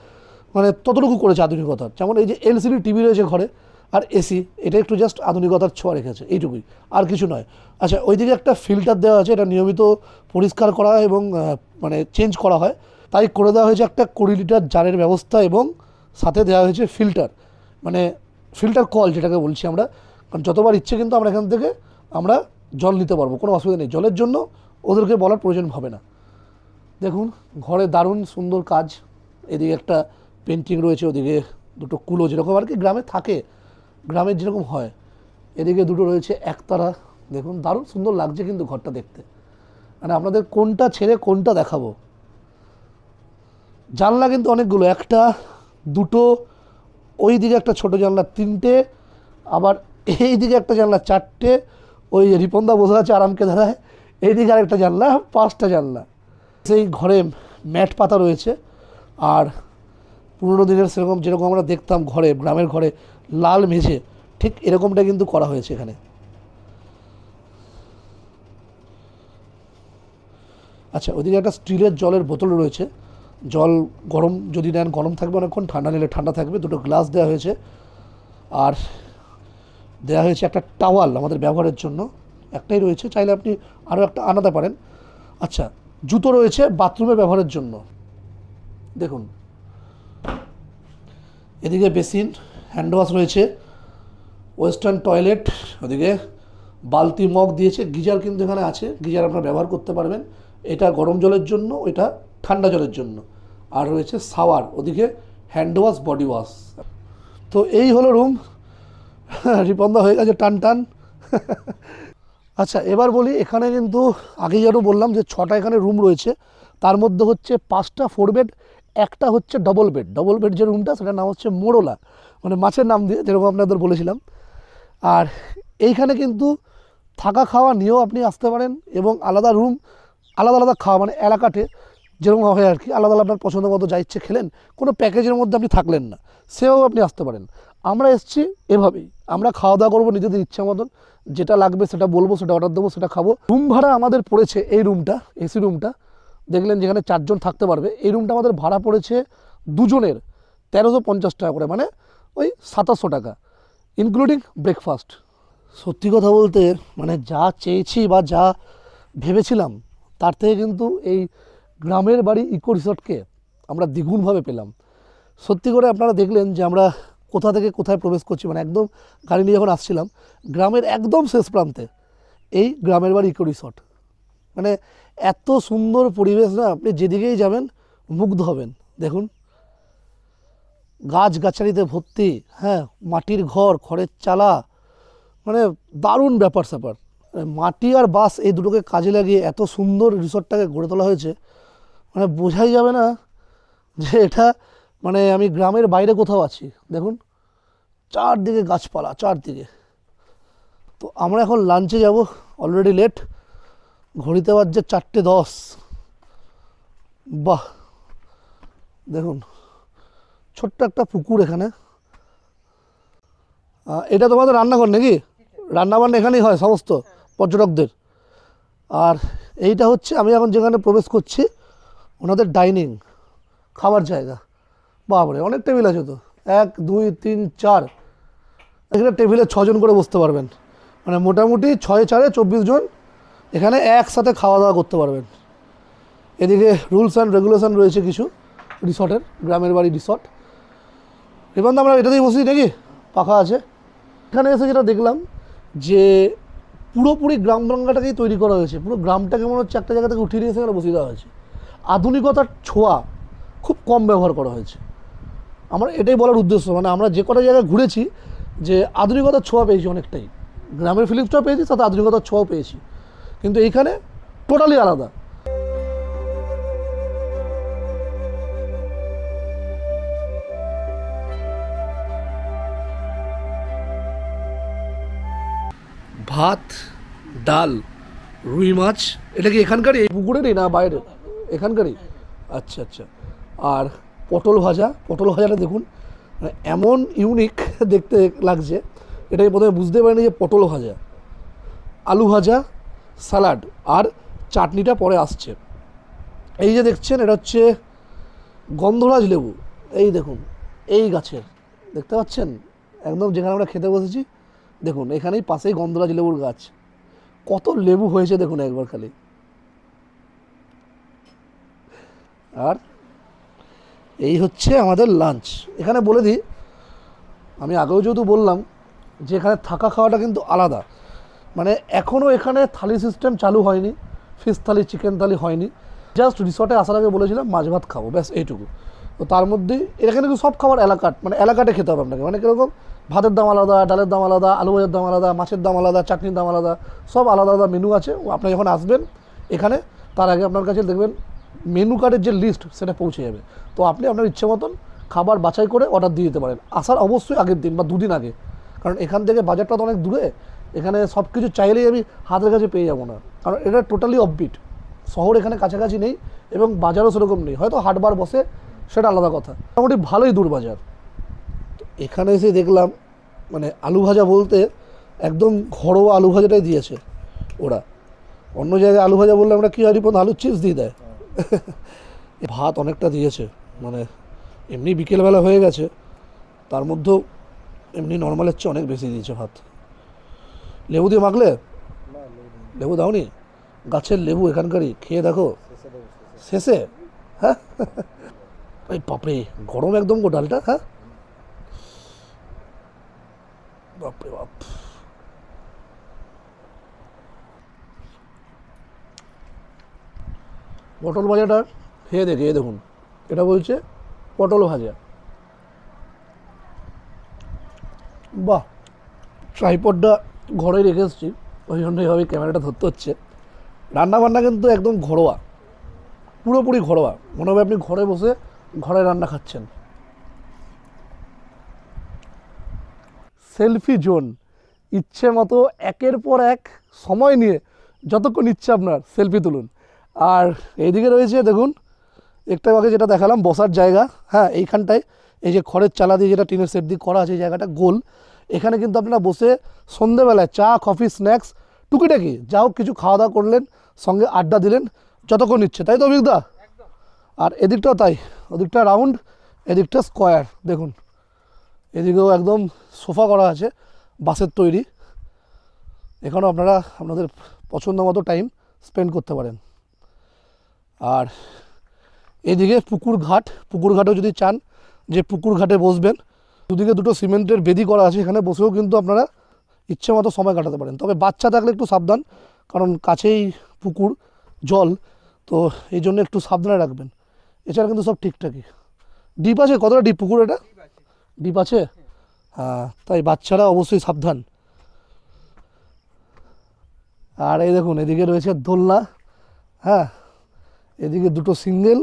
মানে ততটুকু করেছে আধুনিকতার। যেমন এই যে এলসিডি টিভি রয়েছে ঘরে আর এসি, এটা একটু জাস্ট আধুনিকতার ছোঁয়া রেখেছে, এইটুকুই, আর কিছু নয়। আচ্ছা ওইদিকে একটা ফিল্টার দেওয়া আছে, এটা নিয়মিত পরিষ্কার করা হয় এবং মানে চেঞ্জ করা হয়, তাই করে দেওয়া হয়েছে একটা 20 লিটার জারের ব্যবস্থা এবং সাথে দেওয়া হয়েছে ফিল্টার, মানে ফিল্টার কল যেটাকে বলছি আমরা, কারণ যতবার ইচ্ছে কিন্তু আমরা এখান থেকে আমরা জল নিতে পারবো, কোনো অসুবিধা নেই, জলের জন্য ওদেরকে বলার প্রয়োজন হবে না। দেখুন ঘরে দারুণ সুন্দর কাজ, এদিকে একটা পেন্টিং রয়েছে, ওদিকে 2টো কুলো যেরকম আর কি গ্রামে থাকে, গ্রামের যেরকম হয়, এদিকে 2টো রয়েছে একতারা। দেখুন দারুণ সুন্দর লাগছে কিন্তু ঘরটা দেখতে, মানে আপনাদের কোনটা ছেড়ে কোনটা দেখাবো। জানলা কিন্তু অনেকগুলো, 1টা 2টো, ওই দিকে একটা ছোটো জানলা 3টে, আবার এই দিকে একটা জানলা 4টে, ওই রিপনদা বসে আছে আরামকে ধারায়, এইদিকে আরেকটা জানলা, 5টা জানলা। সেই ঘরে ম্যাট পাতা রয়েছে, আর পুরোনো দিনের সেরকম যেরকম আমরা দেখতাম ঘরে, গ্রামের ঘরে লাল মেঝে, ঠিক এরকমটা কিন্তু করা হয়েছে এখানে। আচ্ছা ওইদিকে একটা স্টিলের জলের বোতল রয়েছে, জল গরম যদি নেন গরম থাকবে অনেকক্ষণ, ঠান্ডা নিলে ঠান্ডা থাকবে। 2টো গ্লাস দেওয়া হয়েছে, আর দেওয়া হয়েছে একটা টাওয়াল আমাদের ব্যবহারের জন্য, একটাই রয়েছে, চাইলে আপনি আরও একটা আনাতে পারেন। আচ্ছা জুতো রয়েছে বাথরুমে ব্যবহারের জন্য, দেখুন এদিকে বেসিন, হ্যান্ড ওয়াশ রয়েছে, ওয়েস্টার্ন টয়লেট, ওদিকে বালতি মগ দিয়েছে, গিজার কিন্তু এখানে আছে, গিজার আপনারা ব্যবহার করতে পারবেন, এটা গরম জলের জন্য, ওইটা ঠান্ডা জলের জন্য। আর রয়েছে শাওয়ার, ওদিকে হ্যান্ড ওয়াশ বডি ওয়াশ। তো এই হলো রুম, রিপন্দা হয়ে গেছে টান টান। আচ্ছা এবার বলি, এখানে কিন্তু আগেই যেন বললাম যে 6টা এখানে রুম রয়েছে, তার মধ্যে হচ্ছে 5টা 4 বেড, একটা হচ্ছে ডবল বেড যে রুমটা সেটার নাম হচ্ছে মোড়লা, মানে মাছের নাম দিয়ে যেরকম আপনাদের বলেছিলাম। আর এইখানে কিন্তু থাকা খাওয়া নিয়েও আপনি আসতে পারেন, এবং আলাদা রুম আলাদা খাওয়া, মানে এলাকাতে যেরকম হয় আর কি, আলাদা আপনার পছন্দ মতো যা ইচ্ছে খেলেন, কোনো প্যাকেজের মধ্যে আপনি থাকলেন না, সেও আপনি আসতে পারেন। আমরা এসছি এভাবেই, আমরা খাওয়া দাওয়া করবো নিজেদের ইচ্ছা মতন, যেটা লাগবে সেটা বলবো, সেটা অর্ডার দেবো, সেটা খাবো। রুম ভাড়া আমাদের পড়েছে, এই রুমটা এসি রুমটা দেখলেন যেখানে 4 জন থাকতে পারবে, এই রুমটা আমাদের ভাড়া পড়েছে 2 জনের 1350 টাকা করে, মানে ওই 2700 টাকা ইনক্লুডিং ব্রেকফাস্ট। সত্যি কথা বলতে মানে যা চেয়েছি বা যা ভেবেছিলাম তার থেকে কিন্তু এই গ্রামের বাড়ি ইকো রিসর্টকে আমরা দ্বিগুণভাবে পেলাম। সত্যি করে আপনারা দেখলেন যে আমরা কোথা থেকে কোথায় প্রবেশ করছি, মানে একদম গাড়ি নিয়ে যখন আসছিলাম গ্রামের একদম শেষ প্রান্তে এই গ্রামের বাড়ি ইকো রিসর্ট, মানে এত সুন্দর পরিবেশ না, আপনি যেদিকেই যাবেন মুগ্ধ হবেন। দেখুন গাছগাছালিতে ভর্তি, হ্যাঁ মাটির ঘর, খড়ের চালা, মানে দারুণ ব্যাপার স্যাপার। মাটি আর বাঁশ এই দুটোকে কাজে লাগিয়ে এত সুন্দর রিসর্টটাকে গড়ে তোলা হয়েছে, মানে বোঝাই যাবে না যে এটা মানে আমি গ্রামের বাইরে কোথাও আছি। দেখুন চারদিকে গাছপালা, চারদিকে। তো আমরা এখন লাঞ্চে যাব, অলরেডি লেট, ঘড়িতে বাজছে 4:10। বাহ দেখুন ছোট্ট একটা পুকুর এখানে, এটা তোমাদের রান্নাঘর নাকি? রান্নাবান্না এখানেই হয় সমস্ত পর্যটকদের। আর এইটা হচ্ছে আমি এখন যেখানে প্রবেশ করছি ওনাদের ডাইনিং, খাবার জায়গা। বাবারে অনেক টেবিল আছে তো, 1 2 3 4, এখানে টেবিলে 6 জন করে বসতে পারবেন, মানে মোটামুটি 6-4-24 জন এখানে একসাথে খাওয়া দাওয়া করতে পারবেন। এদিকে রুলস অ্যান্ড রেগুলেশন রয়েছে কিছু রিসর্টের, গ্রামের বাড়ি রিসর্ট। এবার তো আমরা এটাতেই বসি নাকি, পাখা আছে। এখানে এসে যেটা দেখলাম যে পুরোপুরি গ্রাম বাংলাটাকেই তৈরি করা হয়েছে, পুরো গ্রামটাকে মনে হচ্ছে একটা জায়গা থেকে উঠিয়ে নিয়ে এসে এখানে বসিয়ে দেওয়া হয়েছে। আধুনিকতার ছোঁয়া খুব কম ব্যবহার করা হয়েছে। আমার এটাই বলার উদ্দেশ্য, মানে আমরা যে কটা জায়গায় ঘুরেছি যে আধুনিকতার ছোঁয়া পেয়েছি অনেকটাই, গ্রামের ফিলিংসটাও পেয়েছি, সাথে আধুনিকতার ছোঁয়াও পেয়েছি, কিন্তু এইখানে টোটালি আলাদা। ভাত, ডাল, রুই মাছ, এটা কি এখানকারই, এই পুকুরেরই না বাইরে? এখানকারই। আচ্ছা আচ্ছা। আর পটল ভাজা, পটল ভাজাটা দেখুন মানে এমন ইউনিক দেখতে লাগছে, এটাই প্রথমে বুঝতে পারিনি যে পটল ভাজা। আলু ভাজা, স্যালাড আর চাটনিটা পরে আসছে। এই যে দেখছেন এটা হচ্ছে গন্ধরাজ লেবু, এই দেখুন এই গাছের, দেখতে পাচ্ছেন একদম যেখানে আমরা খেতে বসেছি, দেখুন এখানেই পাশেই গন্ধরাজ লেবুর গাছ। কত লেবু হয়েছে দেখুন একবার খালি। আর এই হচ্ছে আমাদের লাঞ্চ। এখানে বলে দিই, আমি আগেও যেহেতু বললাম যে এখানে থাকা খাওয়াটা কিন্তু আলাদা, মানে এখনও এখানে থালি সিস্টেম চালু হয়নি, ফিশ থালি, চিকেন থালি হয়নি। জাস্ট রিসর্টে আসার আগে বলেছিলাম মাছ ভাত খাবো, ব্যাস এইটুকু। তো তার মধ্যেই এখানে কিন্তু সব খাবার এলাকাট, মানে এলাকাটে খেতে হবে আপনাকে, মানে কীরকম ভাতের দাম আলাদা, ডালের দাম আলাদা, আলু ভাজার দাম আলাদা, মাছের দাম আলাদা, চাটনির দাম আলাদা, সব আলাদা আলাদা মেনু আছে। আপনি যখন আসবেন এখানে, তার আগে আপনার কাছে দেখবেন মেনু কার্ডের যে লিস্ট সেটা পৌঁছে যাবে। তো আপনি আপনার ইচ্ছে মতন খাবার বাছাই করে অর্ডার দিয়ে দিতে পারেন, আসার অবশ্যই আগের দিন বা দুদিন আগে, কারণ এখান থেকে বাজারটা তো অনেক দূরে, এখানে সব কিছু চাইলেই আমি হাতের কাছে পেয়ে যাবো না, কারণ এটা টোটালি অফবিট শহর, এখানে কাছাকাছি নেই এবং বাজারও সেরকম নেই, হয়তো হাটবার বসে সেটা আলাদা কথা, মোটামুটি ভালোই দূর বাজার। তো এখানে এসে দেখলাম মানে আলু ভাজা বলতে একদম ঘরোয়া আলু ভাজাটাই দিয়েছে ওরা। অন্য জায়গায় আলু ভাজা বললে আমরা কী হয়, আলুর চিপস দিয়ে দেয়। ভাত অনেকটা দিয়েছে, মানে এমনি বিকেলবেলা হয়ে গেছে, তার মধ্যেও এমনি নর্মালের চেয়ে অনেক বেশি দিয়েছে ভাত। লেবু দিয়ে মাখলে? লেবু দাওনি? গাছের লেবু এখানকারই, খেয়ে দেখো শেষে। হ্যাঁ এই বাপরে, গরম একদম গো ডালটা। হ্যাঁ বাপরে বাপ। পটল ভাজাটা খেয়ে দেখে দেখুন, এটা বলছে পটল ভাজা। বাহ, ট্রাইপডটা ঘরে রেখে এসেছি, ওই জন্য এইভাবে ক্যামেরাটা ধরতে হচ্ছে। রান্নাবান্না কিন্তু একদম ঘরোয়া, পুরোপুরি ঘরোয়া, মনে হবে আপনি ঘরে বসে ঘরে রান্না খাচ্ছেন। সেলফি জোন, ইচ্ছে মতো একের পর এক সময় নিয়ে যতক্ষণ ইচ্ছে আপনার সেলফি তুলুন। আর এইদিকে রয়েছে দেখুন একটা আগে যেটা দেখালাম বসার জায়গা। হ্যাঁ, এইখানটায় এই যে খড়ের চালা দিয়ে যেটা টিনের সেট দিয়ে করা আছে, এই জায়গাটা গোল, এখানে কিন্তু আপনারা বসে সন্ধ্যেবেলায় চা, কফি, স্ন্যাক্স, টুকিটাকি যা হোক কিছু খাওয়া দাওয়া করলেন, সঙ্গে আড্ডা দিলেন যতক্ষণ ইচ্ছে, তাই তো অভিজ্ঞতা? আর এদিকটাও তাই, ওদিকটা রাউন্ড, এদিকটা স্কোয়ার। দেখুন এদিকেও একদম সোফা করা আছে বাঁশের তৈরি, এখানেও আপনারা আপনাদের পছন্দ মতো টাইম স্পেন্ড করতে পারেন। আর এদিকে পুকুর ঘাট, পুকুর ঘাটেও যদি চান যে পুকুর ঘাটে বসবেন, দুদিকে দুটো সিমেন্টের বেদি করা আছে, এখানে বসেও কিন্তু আপনারা ইচ্ছে মতো সময় কাটাতে পারেন। তবে বাচ্চা থাকলে একটু সাবধান, কারণ কাছেই পুকুর, জল, তো এই জন্য একটু সাবধানে রাখবেন। এছাড়া কিন্তু সব ঠিকঠাকই। ডিপ আছে? কতটা ডিপ পুকুর এটা? ডিপ আছে, হ্যাঁ, তাই বাচ্চারা অবশ্যই সাবধান। আর এই দেখুন এদিকে রয়েছে দোলনা, হ্যাঁ, এদিকে দুটো সিঙ্গেল,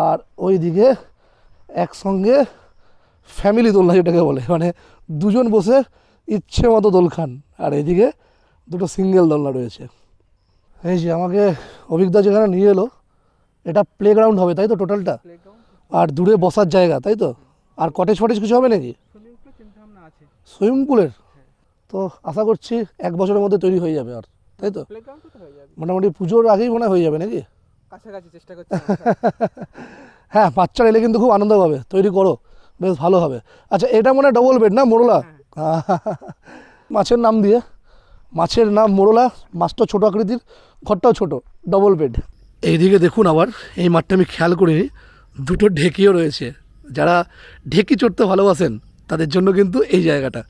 আর ওই দিকে একসঙ্গে ফ্যামিলি দোলনা যেটাকে বলে, মানে দুজন বসে ইচ্ছে মতো দোল খান। আর এদিকে দুটো সিঙ্গেল দোলনা রয়েছে। এই যে আমাকে অভিজ্ঞতা যেখানে নিয়ে এলো, এটা প্লেগ্রাউন্ড হবে তাই তো টোটালটা, আর দূরে বসার জায়গা তাই তো? আর কটেজ ফটেজ কিছু হবে নাকি? সুইমিং পুলের তো আশা করছি 1 বছরের মধ্যে তৈরি হয়ে যাবে, আর তাই তো মোটামুটি পুজোর আগেই মনে হয়ে যাবে নাকি?
কাছাকাছি চেষ্টা করছি।
হ্যাঁ, বাচ্চারা এলে কিন্তু খুব আনন্দ পাবে, তৈরি করো, বেশ ভালো হবে। আচ্ছা, এটা মনে হয় ডবল বেড না, মোড়লা? মাছের নাম দিয়ে মাছের নাম মোরলা, মাছটা ছোটো আকৃতির, ঘরটাও ছোট, ডবল বেড। এইদিকে দেখুন আবার এই মাঠটা আমি খেয়াল করিনি, দুটো ঢেকিও রয়েছে। যারা ঢেকি চড়তে ভালোবাসেন তাদের জন্য কিন্তু এই জায়গাটা।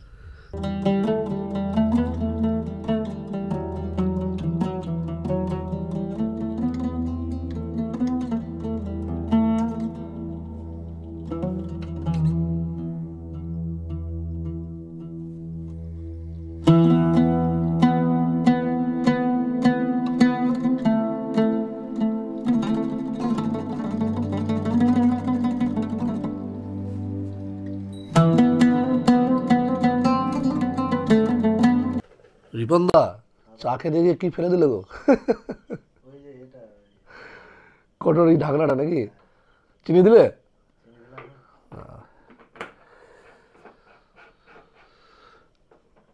রিপনদা চা খেতে গিয়ে কি ফেলে দিলে গো? কটোর এই ঢাকনাটা নাকি চিনি দিলে?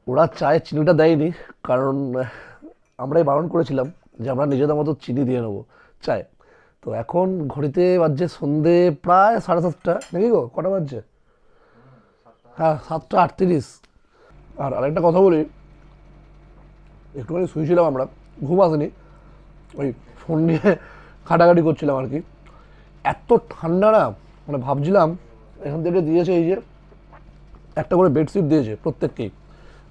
ওরা চায়ে চিনিটা দেয়নি, কারণ আমরাই বারণ করেছিলাম যে আমরা নিজেদের মতো চিনি দিয়ে নেবো চায়। তো এখন ঘড়িতে বাজছে সন্ধে প্রায় 7:30 নাকি গো? কটা বাজছে? হ্যাঁ 7:38। আর আরেকটা কথা বলি, একটুখানি শুয়েছিলাম আমরা, ঘুম আসেনি, ওই ফোন নিয়ে ঘাটাঘাটি করছিলাম আর কি। এত ঠান্ডা না, মানে ভাবছিলাম এখান থেকে দিয়েছে এই যে একটা করে বেডশিট দিয়েছে প্রত্যেককেই।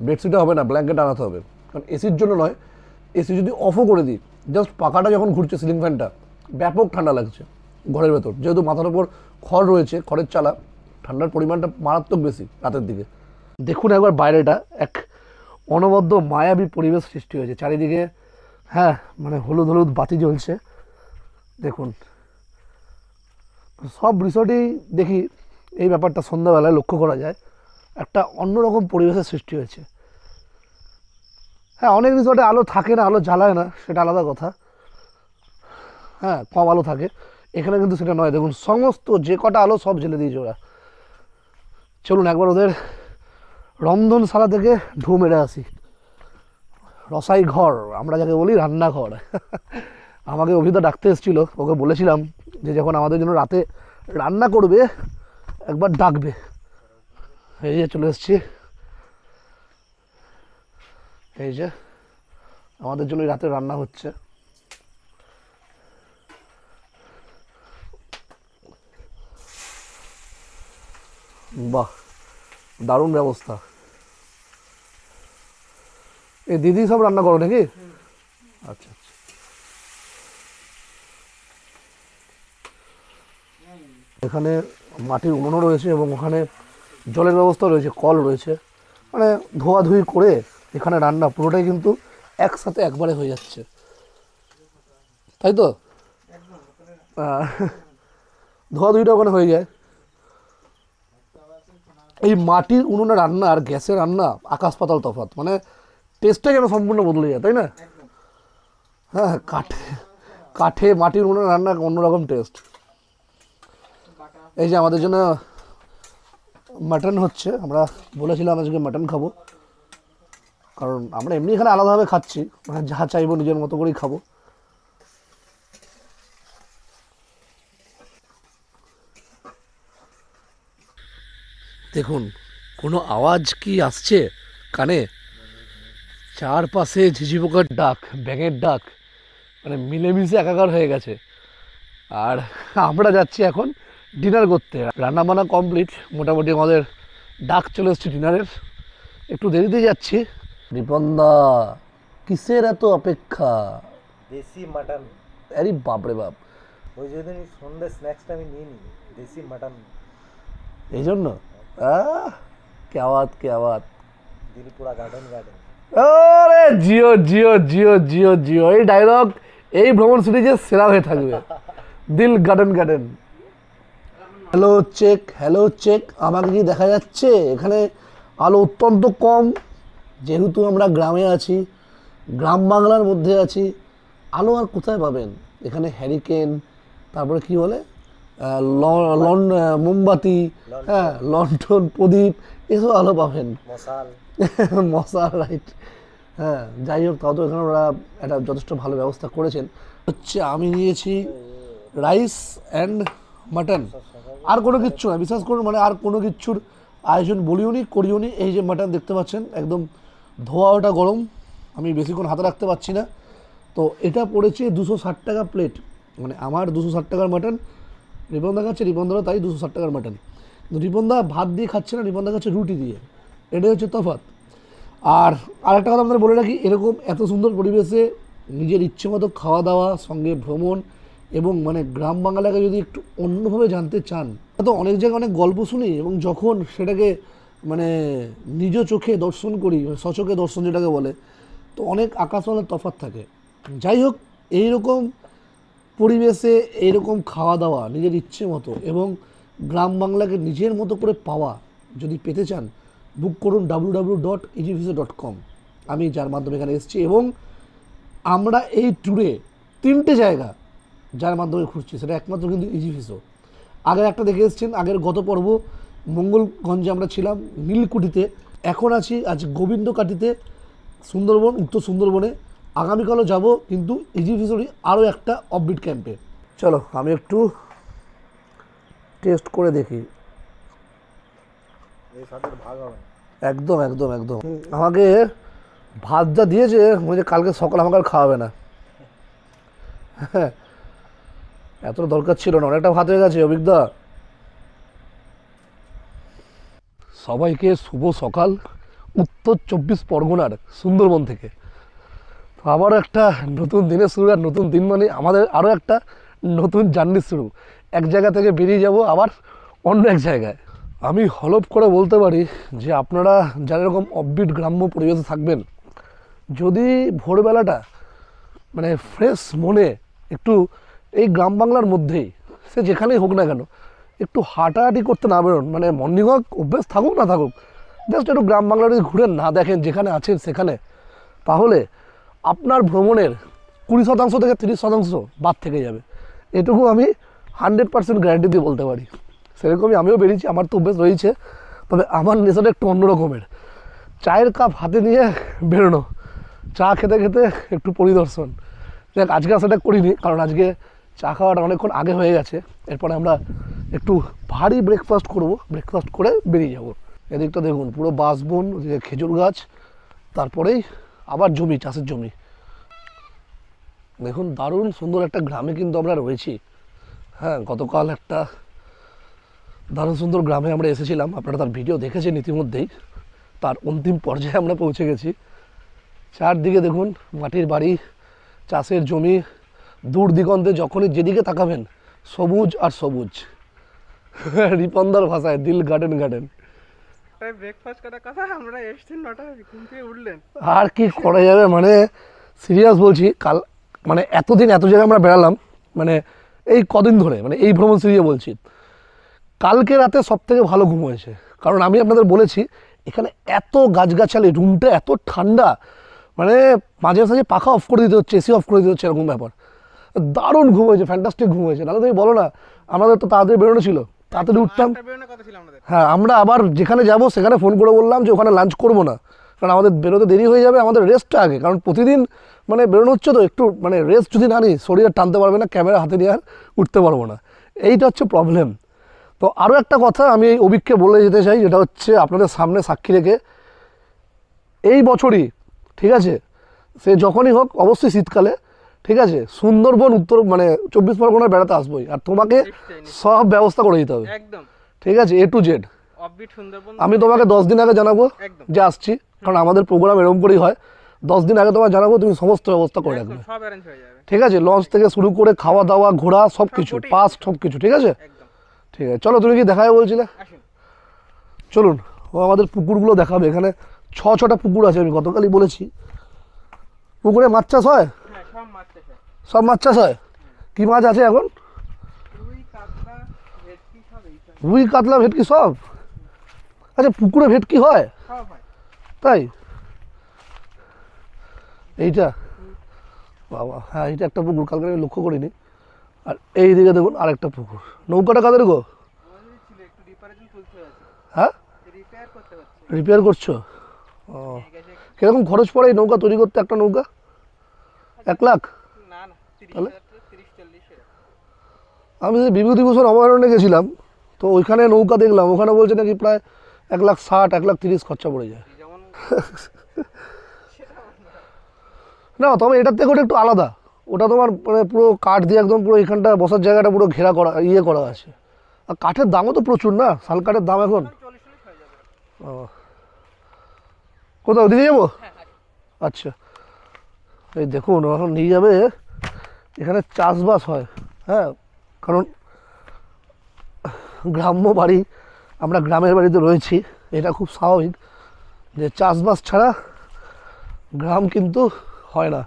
বেডশিটে হবে না, ব্ল্যাঙ্কেট আনাতে হবে, কারণ এসির জন্য নয়। এসি যদি অফও করে দিই, জাস্ট পাখাটা যখন ঘুরছে সিলিং ফ্যানটা, ব্যাপক ঠান্ডা লাগছে ঘরের ভেতর। যেহেতু মাথার উপর খড় রয়েছে, খড়ের চালা, ঠান্ডার পরিমাণটা মারাত্মক বেশি রাতের দিকে। দেখুন একবার বাইরেটা, এক অনবদ্য মায়াবী পরিবেশ সৃষ্টি হয়েছে চারিদিকে। হ্যাঁ মানে হলুদ হলুদ বাতি জ্বলছে দেখুন। সব রিসর্টেই দেখি এই ব্যাপারটা সন্ধ্যাবেলায় লক্ষ্য করা যায়, একটা অন্যরকম পরিবেশের সৃষ্টি হয়েছে। হ্যাঁ অনেক রিসর্টে আলো থাকে না, আলো জ্বালায় না, সেটা আলাদা কথা। হ্যাঁ কম আলো থাকে, এখানে কিন্তু সেটা নয়। দেখুন সমস্ত যে কটা আলো সব জ্বেলে দিয়েছে ওরা। চলুন একবার ওদের রন্ধনশালা থেকে ঢু মেরে আসি। রসাই ঘর আমরা যাকে বলি, রান্নাঘর। আমাকে অভিদা ডাকতে এসেছিলো, ওকে বলেছিলাম যে যখন আমাদের জন্য রাতে রান্না করবে একবার ডাকবে। এই যে চলে এসেছি, এই যে আমাদের জন্য রাতে রান্না হচ্ছে। বাহ দারুণ ব্যবস্থা। এই দিদি সব রান্না করো নাকি? আচ্ছা আচ্ছা। এখানে মাটির উনুনও রয়েছে এবং ওখানে জলের ব্যবস্থা রয়েছে, কল রয়েছে। মানে ধোয়াধুয়ি করে এখানে রান্না পুরোটাই কিন্তু একসাথে একবারে হয়ে যাচ্ছে, তাই তো? ধোয়াধুয়িটা ওখানে হয়ে যায়। এই মাটির উনুনে রান্না আর গ্যাসের রান্না আকাশ পাতাল তফাৎ, মানে টেস্টটা যেন সম্পূর্ণ বদলে যায়, তাই না? হ্যাঁ কাঠে মাটির উনুনে রান্না অন্যরকম টেস্ট। এই যে আমাদের জন্য মাটন হচ্ছে, আমরা বলেছিলাম আজকে মাটন খাবো, কারণ আমরা এমনি এখানে আলাদাভাবে খাচ্ছি, মানে যা চাইবো নিজের মতো করেই খাবো। দেখুন কোনো আওয়াজ কি আসছে কানে? চারপাশে ঝিঝি পোকার ডাক, ব্যাঙের ডাক, মানে মিলেমিশে একাকার হয়ে গেছে। আর আমরা যাচ্ছি এখন ডিনার করতে। রান্না বান্না কমপ্লিট, মোটামুটি আমাদের ডাক চলে এসছে ডিনারের। একটু দেরিতে যাচ্ছি। রিপনদা কিসের এত অপেক্ষা?
দেশি মাটন।
আরে বাপরে বাপ,
ওই জন্য সন্ধ্যে স্ন্যাক্সটা আমি নিয়ে নিই, দেশি মাটন।
এই জন্য क्या बात क्या बात।
দিলপুরা গার্ডেন গার্ডেন।
আরে জিও জিও জিও জিও জিও, এই ডায়লগ এই ভ্রমণ সিরিজে সেরা হয়ে থাকবে। দিল garden garden. Hello check, hello check. আমাকে কি দেখা যাচ্ছে? এখানে আলো অত্যন্ত কম, যেহেতু আমরা গ্রামে আছি, গ্রাম বাংলার মধ্যে আছি। আলো আর কোথায় পাবেন? এখানে হ্যারিকেন, তারপরে কি বলে মোমবাতি, হ্যাঁ লন্ঠন, প্রদীপ, এসব আলো পাবেন।
মশাল
মশাল, রাইট। হ্যাঁ যাই হোক, তাও তো এখানে ওরা একটা যথেষ্ট ভালো ব্যবস্থা করেছেন। হচ্ছে আমি নিয়েছি রাইস অ্যান্ড মাটন, আর কোনো কিচ্ছু না, বিশ্বাস করুন। মানে আর কোনো কিচ্ছুর আয়োজন বলিওনি করিওনি। এই যে মাটন দেখতে পাচ্ছেন, একদম ধোয়া ওটা গরম, আমি বেশিক্ষণ হাতে রাখতে পারছি না। তো এটা পড়েছে 260 টাকা প্লেট, মানে আমার 260 টাকার মাটন, রিপনদা খাচ্ছে, রিপনদারও তাই 260 টাকার মাটন। কিন্তু রিপনদা ভাত দিয়ে খাচ্ছে না, রিপনদা খাচ্ছে রুটি দিয়ে, এটাই হচ্ছে তফাৎ। আর আরেকটা কথা আপনাদের বলে রাখি, এরকম এত সুন্দর পরিবেশে নিজের ইচ্ছে মতো খাওয়া দাওয়া সঙ্গে ভ্রমণ এবং মানে গ্রাম বাংলাকে যদি একটু অন্যভাবে জানতে চান, তো অনেক জায়গায় অনেক গল্প শুনি এবং যখন সেটাকে মানে নিজ চোখে দর্শন করি, সচোখে দর্শন যেটাকে বলে, তো অনেক আকাশওয়ালার তফাৎ থাকে। যাই হোক, এইরকম পরিবেশে এইরকম খাওয়া দাওয়া নিজের ইচ্ছে মতো এবং গ্রাম বাংলাকে নিজের মতো করে পাওয়া যদি পেতে চান, বুক করুন www.easyvisa.com। আমি যার মাধ্যমে এখানে এসেছি এবং আমরা এই ট্যুরে 3টে জায়গা যার মাধ্যমে খুঁজছি, সেটা একমাত্র কিন্তু ইজিভিসো। আগের একটা দেখে এসেছেন, আগের গত পর্ব মঙ্গলগঞ্জে আমরা ছিলাম, নীলকুঠিতে, এখন আছি আজ গোবিন্দকাটিতে, সুন্দরবন, উত্তর সুন্দরবনে। আগামীকালও যাব কিন্তু ইজিভিসোরই আরও একটা অফবিট ক্যাম্পে। চলো আমি একটু টেস্ট করে দেখি। একদম একদম একদম আমাকে ভাত যা দিয়েছে মনে হচ্ছে কালকে সকাল আমাকে আর খাওয়াবে না। হ্যাঁ, এত দরকার ছিল না, অনেকটা ভাত হয়ে গেছে। অভিজ্ঞতা, সবাইকে শুভ সকাল উত্তর 24 পরগনার সুন্দরবন থেকে। আবারও একটা নতুন দিনের শুরু, আর নতুন দিন মানে আমাদের আরও একটা নতুন জার্নি শুরু। এক জায়গা থেকে বেরিয়ে যাব আবার অন্য এক জায়গায়। আমি হলপ করে বলতে পারি যে আপনারা যারা এরকম অফবিট গ্রাম্য পরিবেশে থাকবেন, যদি ভোরবেলাটা মানে ফ্রেশ মনে একটু এই গ্রাম বাংলার মধ্যেই, সে যেখানেই হোক না কেন, একটু হাঁটাহাঁটি করতে না বেরোন, মানে মর্নিং ওয়াক অভ্যেস থাকুক না থাকুক, জাস্ট একটু গ্রাম বাংলা যদি ঘুরেন না দেখেন যেখানে আছেন সেখানে, তাহলে আপনার ভ্রমণের 20% থেকে 30% বাদ থেকে যাবে। এটুকু আমি 100% গ্যারান্টি দিয়ে বলতে পারি। সেরকমই আমিও বেরিয়েছি, আমার তো অভ্যেস রয়েছে, তবে আমার নেশাটা একটু অন্য রকমের। চায়ের কাপ হাতে নিয়ে বেরোনো, চা খেতে খেতে একটু পরিদর্শন। দেখ, আজকে আর সেটা করিনি, কারণ আজকে চা খাওয়াটা অনেকক্ষণ আগে হয়ে গেছে। এরপরে আমরা একটু ভারী ব্রেকফাস্ট করব, ব্রেকফাস্ট করে বেরিয়ে যাব। এদিকটা দেখুন পুরো বাঁশবন, ওদিকে খেজুর গাছ, তারপরেই আবার জমি, চাষের জমি। দেখুন দারুণ সুন্দর একটা গ্রামে কিন্তু আমরা রয়েছি। হ্যাঁ, গতকাল একটা দারুণ সুন্দর গ্রামে আমরা এসেছিলাম, আপনারা তার ভিডিও দেখেছেন ইতিমধ্যেই। তার অন্তিম পর্যায়ে আমরা পৌঁছে গেছি। চারদিকে দেখুন মাটির বাড়ি, চাষের জমি, দূর দিগন্তে যখনই যেদিকে তাকাবেন সবুজ আর সবুজ। রিপনদার ভাষায় দিল গার্ডেন গার্ডেন।
ব্রেকফাস্ট করার কথা, আমরা এসেছি 9টা, ঘুম থেকে উঠলেন।
আর কি করা যাবে, মানে সিরিয়াস বলছি, কাল মানে এতদিন এত জায়গায় আমরা বেড়ালাম, মানে এই কদিন ধরে, মানে এই ভ্রমণ সিরিজে বলছি, কালকে রাতে সব থেকে ভালো ঘুম হয়েছে। কারণ আমি আপনাদের বলেছি এখানে এত গাছগাছালি, রুমটা এত ঠান্ডা, মানে মাঝে মাঝে পাখা অফ করে দিতে হচ্ছে, এসি অফ করে দিতে হচ্ছে, এরকম ব্যাপার। দারুণ ঘুম হয়েছে, ফ্যান্টাস্টিক ঘুম হয়েছে। নাহলে তুমি বলো না, আমাদের তো তাড়াতাড়ি বেরোনো ছিল, তাড়াতাড়ি উঠতাম। হ্যাঁ, আমরা আবার যেখানে যাব সেখানে ফোন করে বললাম যে ওখানে লাঞ্চ করবো না, কারণ আমাদের বেরোতে দেরি হয়ে যাবে, আমাদের রেস্টটা আগে। কারণ প্রতিদিন মানে বেরোনো হচ্ছে, তো একটু মানে রেস্ট যদি না নিই শরীর টানতে পারবে না, ক্যামেরা হাতে নিয়ে আর উঠতে পারবো না, এইটা হচ্ছে প্রবলেম। তো আরও একটা কথা আমি এই অভিককে বলে যেতে চাই, যেটা হচ্ছে আপনাদের সামনে সাক্ষী রেখে, এই বছরই ঠিক আছে, সে যখনই হোক অবশ্যই শীতকালে, ঠিক আছে, সুন্দরবন উত্তর মানে 24 পরগনায় বেড়াতে আসবোই, আর তোমাকে সব ব্যবস্থা করে দিতে হবে,
একদম
ঠিক আছে, A to Z।
Offbeat Sundarban
আমি তোমাকে 10 দিন আগে জানাবো যে আসছি, কারণ আমাদের প্রোগ্রাম এরকম করেই হয়। 10 দিন আগে তোমাকে জানাবো, তুমি সমস্ত ব্যবস্থা করে রাখবে,
সব অ্যারেঞ্জ হয়ে যাবে,
ঠিক আছে, লঞ্চ থেকে শুরু করে খাওয়া দাওয়া, ঘোরা, সব কিছু, পাস সব কিছু, ঠিক আছে,
একদম।
ঠিক আছে। চলো, তুমি কি দেখাবে বলছিলে,
আসুন
চলুন। ও আমাদের পুকুরগুলো দেখাবে, এখানে 6টা পুকুর আছে, আমি গতকালই বলেছি। পুকুরে মাছ চাষ হয়,
হ্যাঁ, সব মাছ চাষ হয়।
সব মাছ চাষ হয়। কী মাছ আছে এখন?
রুই, কাতলা, ভেটকি সব এই সব
রুই, কাতলা, ভেটকি সব। আচ্ছা, পুকুরে ভেটকি হয়?
সব হয়।
তাই? এইটা বাবা, হ্যাঁ এইটা একটা পুকুর, কালকে আমি লক্ষ্য করিনি। আর এই দিকে দেখুন আরেকটা পুকুর। নৌকাটা কাদের গো?
আমাদের ছিল, একটু রিপারেশন চলতে আছে,
হ্যাঁ,
রিপেয়ার করতে হচ্ছে।
রিপেয়ার করছো? ও, কিরকম খরচ পড়ে এই নৌকা তৈরি করতে, একটা নৌকা? 1 লাখ?
না না, 30,000 30-40 এরকম।
আমি বিভূতিভূষণ অভয়ারণ্যে গেছিলাম, তো ওইখানে নৌকা দেখলাম, ওখানে বলছে নাকি প্রায় 1,60,000 1,30,000 খরচা পড়ে যায়।
যেমন
না তবে এটার থেকে ওটা একটু আলাদা, ওটা তোমার মানে পুরো কাঠ দিয়ে একদম পুরো এখানটা বসার জায়গাটা পুরো ঘেরা করা করা আছে। আর কাঠের দামও তো প্রচুর না, শাল কাঠের দাম এখন। ও কোথাও দিকে যাবো? আচ্ছা এই দেখুন এখন নিয়ে যাবে, এখানে চাষবাস হয়, হ্যাঁ কারণ গ্রাম্য বাড়ি, আমরা গ্রামের বাড়িতে রয়েছি, এটা খুব স্বাভাবিক যে চাষবাস ছাড়া গ্রাম কিন্তু হয় না।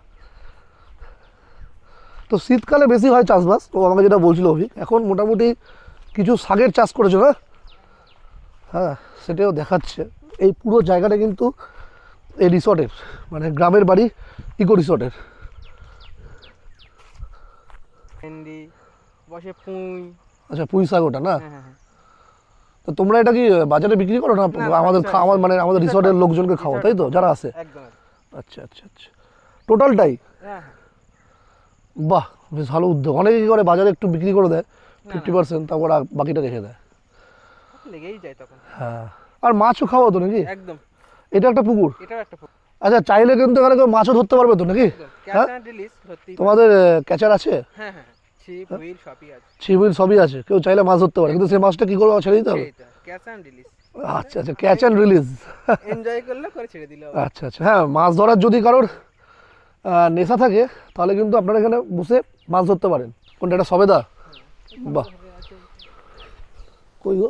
তো শীতকালে বেশি হয় চাষবাস, তো আমাকে যেটা বলছিল অভিক, এখন মোটামুটি কিছু শাকের চাষ করেছে না, হ্যাঁ সেটাও দেখাচ্ছে। এই পুরো জায়গাটা কিন্তু এই রিসর্টের, মানে গ্রামের বাড়ি ইকো রিসর্টের।
ভেন্ডি বসে পুঁই।
আচ্ছা পুঁই শাক ওটা না?
হ্যাঁ হ্যাঁ।
তো তোমরা এটা কি বাজারে বিক্রি করো না আমাদের মানে আমাদের রিসর্টের লোকজনকে খাওয়া, তাই তো যারা আসে?
একদম।
আচ্ছা আচ্ছা আচ্ছা, টোটালটাই?
হ্যাঁ।
বাহ বেশ ভালো উদ্যোগ। অনেকে কি করে বাজারে একটু বিক্রি করে দেয় 50%, তারপর বাকিটা রেখে দেয়।
লেগেই যায় তখন।
হ্যাঁ আর মাছও খাওয়া তো নাকি?
একদম।
এটা একটা পুকুর?
এটাও একটা পুকুর।
আচ্ছা চাইলে কিন্তু এখানে কেউ মাছও ধরতে পারবে তো নাকি? হ্যাঁ তোমাদের ক্যাচার আছে?
হ্যাঁ হ্যাঁ, ছিপ হুইল সবই আছে।
ছিপ হুইল সবই আছে, কেউ চাইলে মাছ ধরতে পারে, কিন্তু সেই মাছটা কি করবে, ছেড়ে দিতে হবে?
Catch and release.
আচ্ছা আচ্ছা ক্যাচ অ্যান্ড রিলিজ,
এনজয় করলে করে ছেড়ে দিলে হবে।
আচ্ছা আচ্ছা। হ্যাঁ মাছ ধরার যদি কারোর নেশা থাকে তাহলে কিন্তু আপনারা এখানে বসে মাছ ধরতে পারেন। কোনটা, এটা সবেদা? বাহ কই গো,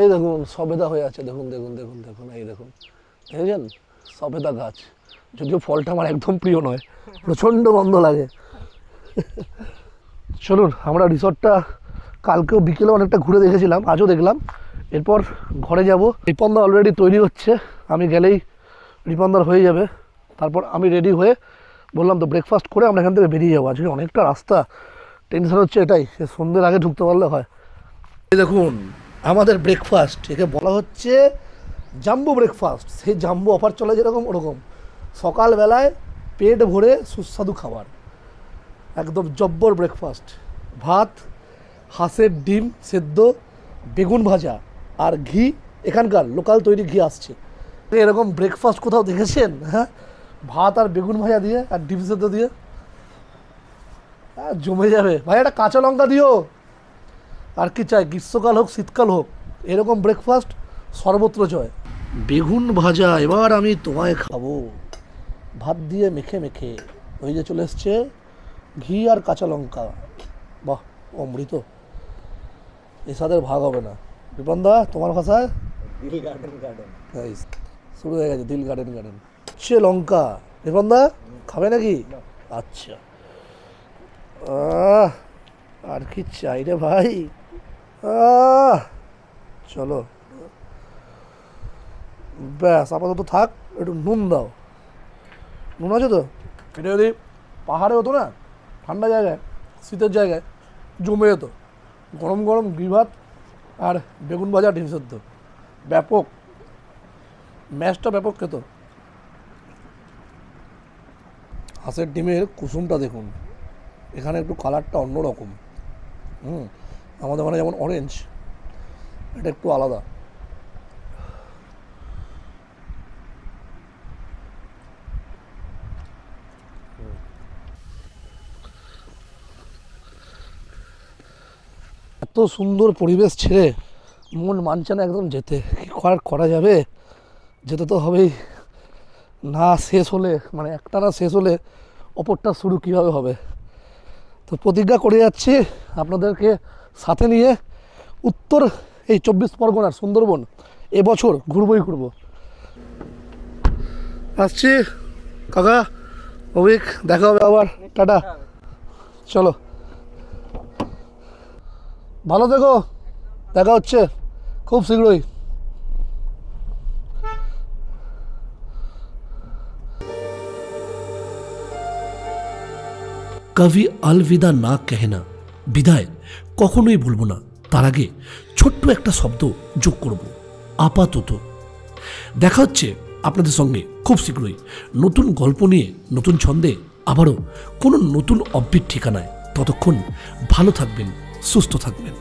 এই দেখুন সবেদা হয়ে আছে, দেখুন দেখুন দেখুন দেখুন, এই দেখুন দেখেছেন সবেদা গাছ, যদিও ফলটা আমার একদম প্রিয় নয়, প্রচণ্ড গন্ধ লাগে। চলুন আমরা রিসর্টটা কালকেও বিকেলে অনেকটা ঘুরে দেখেছিলাম, আজও দেখলাম। এরপর ঘরে যাব, রিপনদা অলরেডি তৈরি হচ্ছে, আমি গেলেই রিপনদার হয়ে যাবে। তারপর আমি রেডি হয়ে বললাম তো ব্রেকফাস্ট করে আমরা এখান থেকে বেরিয়ে যাবো। আজকে অনেকটা রাস্তা, টেনশন হচ্ছে এটাই, সন্ধ্যের আগে ঢুকতে পারলে হয়। এই দেখুন আমাদের ব্রেকফাস্ট, একে বলা হচ্ছে জাম্বো ব্রেকফাস্ট। সেই জাম্বো অফার চলে যেরকম ওরকম, সকালবেলায় পেট ভরে সুস্বাদু খাবার, একদম জব্বর ব্রেকফাস্ট। ভাত, হাঁসের ডিম সেদ্ধ, বেগুন ভাজা আর ঘি, এখানকার লোকাল তৈরি ঘি আসছে। এরকম ব্রেকফাস্ট কোথাও দেখেছেন? হ্যাঁ ভাত আর বেগুন ভাজা দিয়ে আর ডিম সেদ্ধ দিয়ে জমে যাবে। ভাই একটা কাঁচা লঙ্কা দিও। আর কি চাই, গ্রীষ্মকাল হোক শীতকাল হোক, এরকম ব্রেকফাস্ট সর্বত্র জয়। বেগুন ভাজা এবার আমি তোমায় খাবো, ভাত দিয়ে মেখে মেখে। ওই যে চলে এসছে ঘি আর কাঁচা লঙ্কা, বাহ অমৃত, এই স্বাদের ভাগ হবে না। রিপনদা তোমার ভাষায়?
দিল গার্ডেন গার্ডেন।
শুরু হয়ে গেছে দিল গার্ডেন গার্ডেন। হচ্ছে লঙ্কা, রিপনদা খাবে নাকি? আচ্ছা আর কি চাই রে ভাই, চলো ব্যাস আপাতত থাক। একটু নুন দাও, নুন আছে তো? এটা যদি পাহাড়ে হতো না, ঠান্ডা জায়গায় শীতের জায়গায় জমে যেত। গরম গরম ঘি ভাত আর বেগুন ভাজা ডিম সেদ্ধ, ব্যাপক ম্যাচটা ব্যাপক খেত। হাঁসের ডিমের কুসুমটা দেখুন, এখানে একটু কালারটা অন্যরকম। আমাদের মানে যেমন অরেঞ্জ, এটা একটু আলাদা। এত সুন্দর পরিবেশ ছেড়ে মন মানছে না একদম যেতে। কি করা যাবে, যেতে তো হবেই। না শেষ হলে, মানে একটা না শেষ হলে অপরটা শুরু কীভাবে হবে। তো প্রতিজ্ঞা করে যাচ্ছি আপনাদেরকে সাথে নিয়ে উত্তর এই 24 পরগনার সুন্দরবন এবছর ঘুরবই ঘুরবো। আসছি কাকা, অভিক, দেখা হবে আবার, টাটা। চলো ভালো থেকো, দেখা হচ্ছে খুব শীঘ্রই।
কভি আলবিদা না कहना, বিদায় কখনোই বলবো না। তার আগে ছোট্ট একটা শব্দ যোগ করব, আপাতত। দেখা হচ্ছে আপনাদের সঙ্গে খুব শীঘ্রই নতুন গল্প নিয়ে, নতুন ছন্দে, আবারও কোনো নতুন অব্যের ঠিকানায়। ততক্ষণ ভালো থাকবেন, সুস্থ থাকবেন।